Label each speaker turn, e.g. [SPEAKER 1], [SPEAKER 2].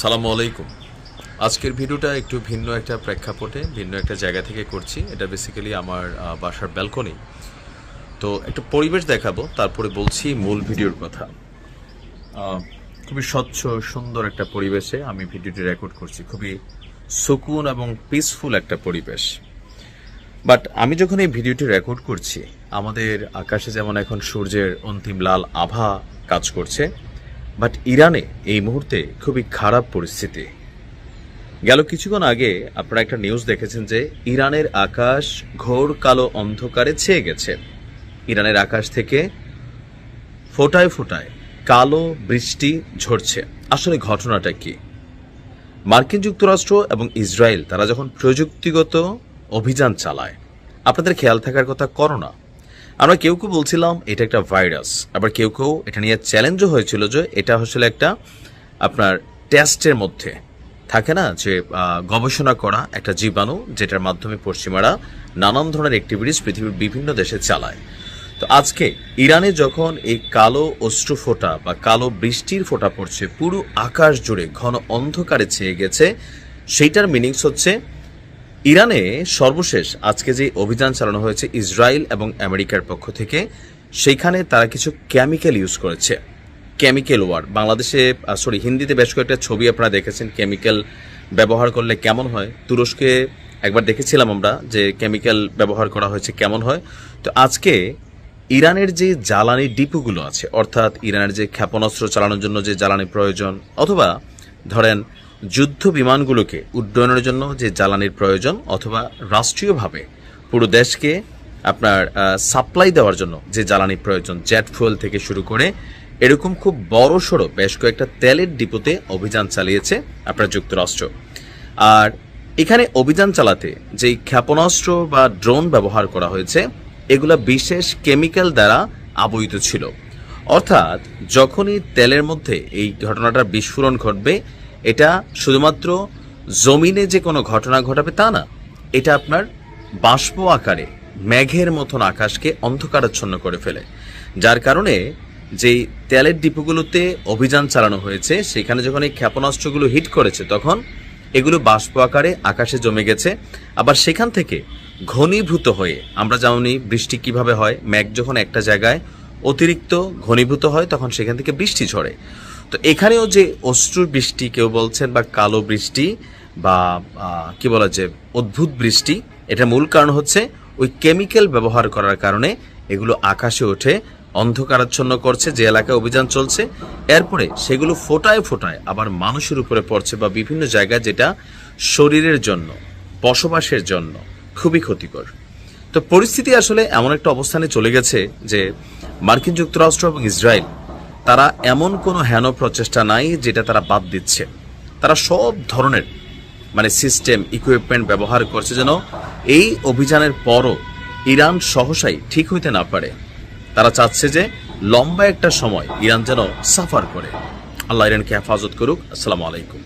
[SPEAKER 1] আসসালামু আলাইকুম। আজকের ভিডিওটা একটু ভিন্ন একটা প্রেক্ষাপটে ভিন্ন একটা জায়গা থেকে করছি। এটা বেসিক্যালি আমার বাসার ব্যালকনি। তো একটু পরিবেশ দেখাবো, তারপরে বলছি মূল ভিডিওর কথা। খুবই স্বচ্ছ সুন্দর একটা পরিবেশে আমি ভিডিওটি রেকর্ড করছি। খুবই সুকুন এবং পিসফুল একটা পরিবেশ। বাট আমি যখন এই ভিডিওটি রেকর্ড করছি, আমাদের আকাশে যেমন এখন সূর্যের অন্তিম লাল আভা কাজ করছে, বাট ইরানে এই মুহূর্তে খুবই খারাপ পরিস্থিতি। গেল কিছুক্ষণ আগে আপনারা একটা নিউজ দেখেছেন যে ইরানের আকাশ ঘোর কালো অন্ধকারে ছেয়ে গেছে। ইরানের আকাশ থেকে ফোঁটায় ফোঁটায় কালো বৃষ্টি ঝরছে। আসলে ঘটনাটা কি? মার্কিন যুক্তরাষ্ট্র এবং ইসরায়েল তারা যখন প্রযুক্তিগত অভিযান চালায়, আপনাদের খেয়াল থাকার কথা করোনা। আমরা কেউ কেউ বলছিলাম এটা একটা ভাইরাস, আবার কেউ কেউ এটা নিয়ে চ্যালেঞ্জও হয়েছিল যে এটা আসলে একটা আপনার টেস্টের মধ্যে থাকে না, যে গবেষণা করা একটা জীবাণু, যেটার মাধ্যমে পশ্চিমারা নানান ধরনের অ্যাক্টিভিটিস পৃথিবীর বিভিন্ন দেশে চালায়। তো আজকে ইরানে যখন এই কালো অশ্রু ফোঁটা বা কালো বৃষ্টির ফোঁটা পড়ছে, পুরো আকাশ জুড়ে ঘন অন্ধকারে ছেয়ে গেছে, সেইটার মিনিংস হচ্ছে ইরানে সর্বশেষ আজকে যে অভিযান চালানো হয়েছে ইসরায়েল এবং আমেরিকার পক্ষ থেকে, সেইখানে তারা কিছু কেমিক্যাল ইউজ করেছে। কেমিক্যাল ওয়ার বাংলাদেশে হিন্দিতে বেশ কয়েকটা ছবি আপনারা দেখেছেন কেমিক্যাল ব্যবহার করলে কেমন হয়। তুরস্কে একবার দেখেছিলাম আমরা যে কেমিক্যাল ব্যবহার করা হয়েছে কেমন হয়। তো আজকে ইরানের যে জ্বালানি ডিপোগুলো আছে, অর্থাৎ ইরানের যে ক্ষেপণাস্ত্র চালানোর জন্য যে জ্বালানি প্রয়োজন, অথবা ধরেন যুদ্ধ বিমানগুলোকে উড্ডয়নের জন্য যে জ্বালানির প্রয়োজন, অথবা রাষ্ট্রীয়ভাবে পুরো দেশকে আপনার সাপ্লাই দেওয়ার জন্য যে জ্বালানি প্রয়োজন, জেট ফুয়েল থেকে শুরু করে এরকম খুব বড় সড়ো বেশ কয়েকটা তেলের ডিপোতে অভিযান চালিয়েছে আপনার যুক্তরাষ্ট্র। আর এখানে অভিযান চালাতে যেই ক্ষেপণাস্ত্র বা ড্রোন ব্যবহার করা হয়েছে, এগুলা বিশেষ কেমিক্যাল দ্বারা আবহিত ছিল। অর্থাৎ যখনই তেলের মধ্যে এই ঘটনাটার বিস্ফোরণ ঘটবে, এটা শুধুমাত্র জমিনে যে কোনো ঘটনা ঘটাবে তা না, এটা আপনার বাষ্প আকারে মেঘের মতন আকাশকে অন্ধকারাচ্ছন্ন করে ফেলে। যার কারণে যেই তেলের ডিপোগুলোতে অভিযান চালানো হয়েছে, সেখানে যখন এই ক্ষেপণাস্ত্রগুলো হিট করেছে, তখন এগুলো বাষ্প আকারে আকাশে জমে গেছে। আবার সেখান থেকে ঘনীভূত হয়ে, আমরা জানি বৃষ্টি কিভাবে হয়, মেঘ যখন একটা জায়গায় অতিরিক্ত ঘনীভূত হয় তখন সেখান থেকে বৃষ্টি ঝরে। তো এখানেও যে অশ্রুর বৃষ্টি কেউ বলছেন, বা কালো বৃষ্টি, বা কি বলা যে অদ্ভুত বৃষ্টি, এটা মূল কারণ হচ্ছে ওই কেমিক্যাল ব্যবহার করার কারণে এগুলো আকাশে ওঠে, অন্ধকারাচ্ছন্ন করছে যে এলাকায় অভিযান চলছে। এরপরে সেগুলো ফোটায় ফোটায় আবার মানুষের উপরে পড়ছে, বা বিভিন্ন জায়গায়, যেটা শরীরের জন্য, বসবাসের জন্য খুবই ক্ষতিকর। তো পরিস্থিতি আসলে এমন একটা অবস্থানে চলে গেছে যে মার্কিন যুক্তরাষ্ট্র এবং ইসরায়েল তারা এমন কোনো হেন প্রচেষ্টা নাই যেটা তারা বাদ দিচ্ছে। তারা সব ধরনের সিস্টেম ইকুইপমেন্ট ব্যবহার করছে যেন এই অভিযানের পরও ইরান সহসাই ঠিক হইতে না পারে। তারা চাচ্ছে যে লম্বা একটা সময় ইরান যেন সাফার করে। আল্লাহ ইরানকে হেফাজত করুক। আসসালামু আলাইকুম।